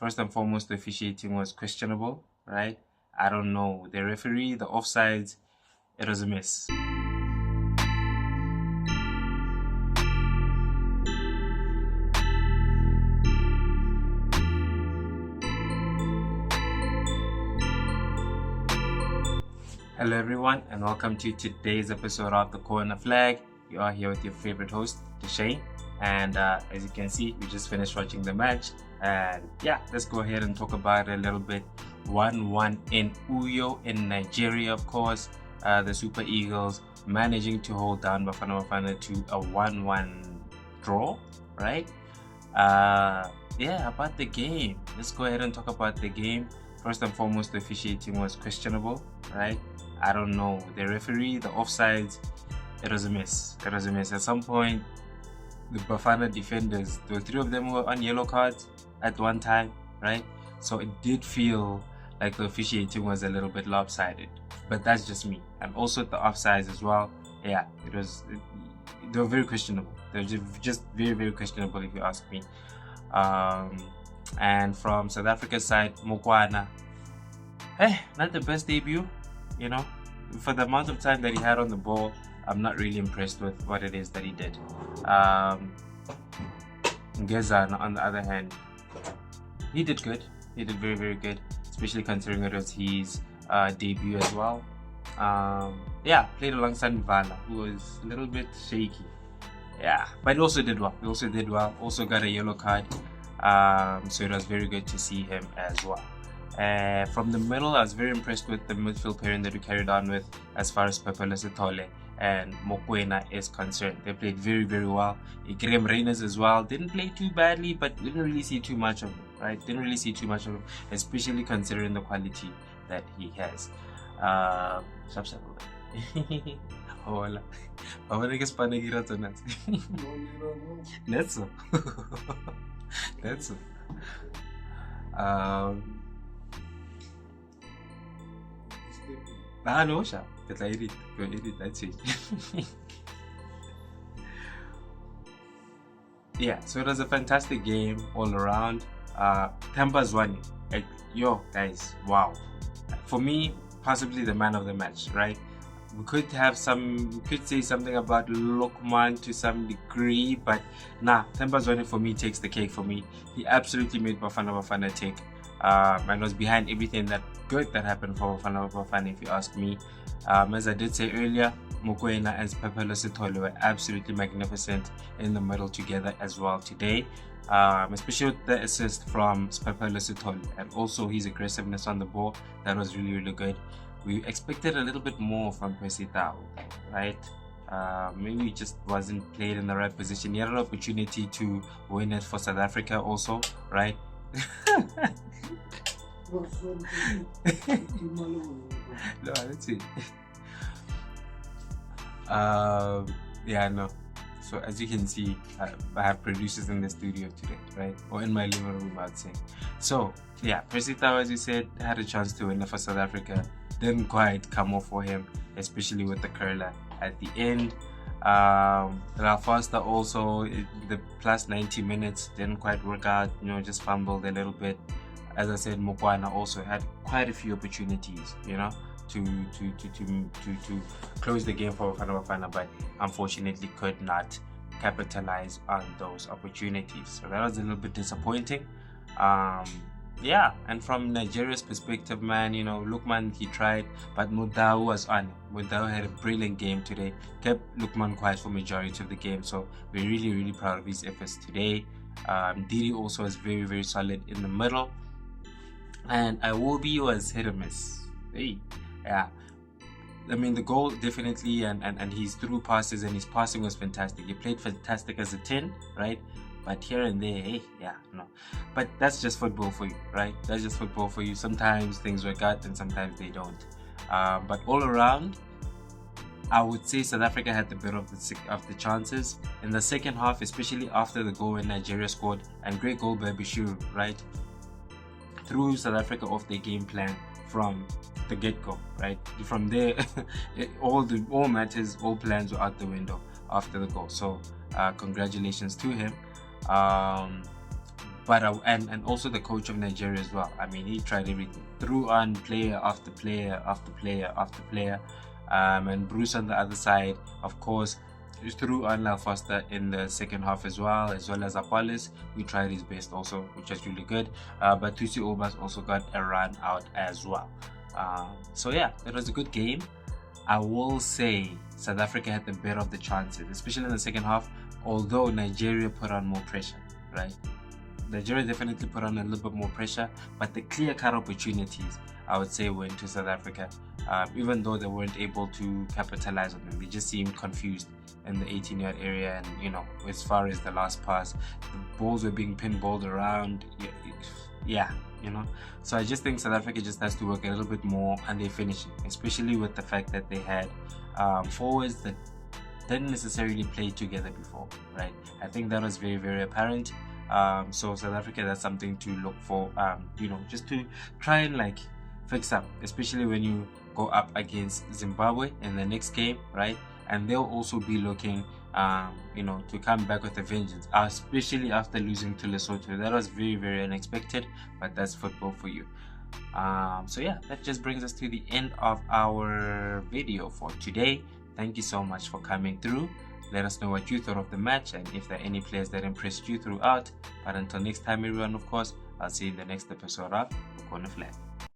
First and foremost, the officiating was questionable, right? I don't know. The referee, the offsides, it was a mess. Hello everyone and welcome to today's episode of The Corner Flag. You are here with your favorite host, Deshane. And as you can see, we just finished watching the match. And yeah, let's go ahead and talk about it a little bit. 1-1 in Uyo in Nigeria, of course. The Super Eagles managing to hold down Bafana to a 1-1 draw, right? Yeah, about the game. Let's go ahead and talk about the game. First and foremost, the officiating was questionable, right? I don't know. The referee, the offsides, it was a mess. It was a mess. At some point, the Bafana defenders, the three of them were on yellow cards at one time, right? So it did feel like the officiating was a little bit lopsided. But that's just me. And also the offsides as well. Yeah, they were very questionable. They were just very, very questionable if you ask me. And from South Africa's side, Mokoena, not the best debut, you know. For the amount of time that he had on the ball, I'm not really impressed with what it is that he did. Ngezana, on the other hand, he did good. He did very, very good, especially considering it was his debut as well. Yeah, played alongside Vala, who was a little bit shaky. Yeah, but he also did well. Also got a yellow card. So it was very good to see him as well. From the middle, I was very impressed with the midfield pairing that we carried on with as far as Pepele Sithole and Mokoena is concerned. They played very, very well. Graham Reyners as well didn't play too badly, but we didn't really see too much of him, right? Didn't really see too much of him, especially considering the quality that he has. Hola. That's so. That's so. No, sha. That's it. That's it. Yeah, so it was a fantastic game all around. Tampa's won. Like, yo, guys, wow. For me, possibly the man of the match, right? We could say something about Lokman to some degree, but nah, Tampa's won for me takes the cake for me. He absolutely made Bafana take. And was behind everything that good that happened for Bafana, if you ask me. As I did say earlier, Mokoena and Pepele Sithole were absolutely magnificent in the middle together as well today. Especially with the assist from Pepele Sithole and also his aggressiveness on the ball. That was really, really good. We expected a little bit more from Pesitao, right? Maybe he just wasn't played in the right position. He had an opportunity to win it for South Africa also, right? No, that's it. Yeah, no. So as you can see, I have producers in the studio today, right? Or in my living room, I'd say. So yeah, Pesitao, as you said, had a chance to win it for South Africa. Didn't quite come off for him, especially with the curler at the end. Ralfoster also, the plus 90 minutes didn't quite work out, just fumbled a little bit. As I said, Mokoena also had quite a few opportunities, to close the game for Bafana, but unfortunately could not capitalize on those opportunities. So that was a little bit disappointing. Yeah, and from Nigeria's perspective, man, Lukman, he tried, but Mudau was on it. Mudau had a brilliant game today, kept Lukman quiet for majority of the game, so we're really, really proud of his efforts today. Didi also was very, very solid in the middle, and Iwobi was hit or miss. Hey, yeah. I mean, the goal definitely, and his through passes and his passing was fantastic. He played fantastic as a 10, right? But here and there, hey, yeah, no. But that's just football for you, right? That's just football for you. Sometimes things work out and sometimes they don't. But all around, I would say South Africa had the better of the chances. In the second half, especially after the goal when Nigeria scored, and great goal by Bishuru, right? Threw South Africa off their game plan from the get-go, right? From there, all matters, all plans were out the window after the goal. So congratulations to him. but and also the coach of Nigeria as well. I mean, he tried everything, threw on player after player after player after player, and Bruce on the other side, of course, threw on Lal Foster in the second half as well as Apollos. We tried his best also, which was really good. But Tusi Obas also got a run out as well. So yeah, it was a good game. I will say South Africa had the better of the chances, especially in the second half, although Nigeria put on more pressure, right? Nigeria definitely put on a little bit more pressure, but the clear-cut opportunities, I would say, went to South Africa. Even though they weren't able to capitalize on them, they just seemed confused in the 18-yard area, and, you know, as far as the last pass, the balls were being pinballed around. Yeah, you know. So I just think South Africa just has to work a little bit more on their finishing, especially with the fact that they had forwards that didn't necessarily play together before, right? I think that was very, very apparent. So South Africa, that's something to look for, you know, just to try and like fix up, especially when you go up against Zimbabwe in the next game, right? And they'll also be looking, you know, to come back with a vengeance, especially after losing to Lesotho. That was very, very unexpected, but that's football for you. So yeah, that just brings us to the end of our video for today. Thank you so much for coming through. Let us know what you thought of the match and if there are any players that impressed you throughout. But until next time, everyone, of course, I'll see you in the next episode of Bafana Flag.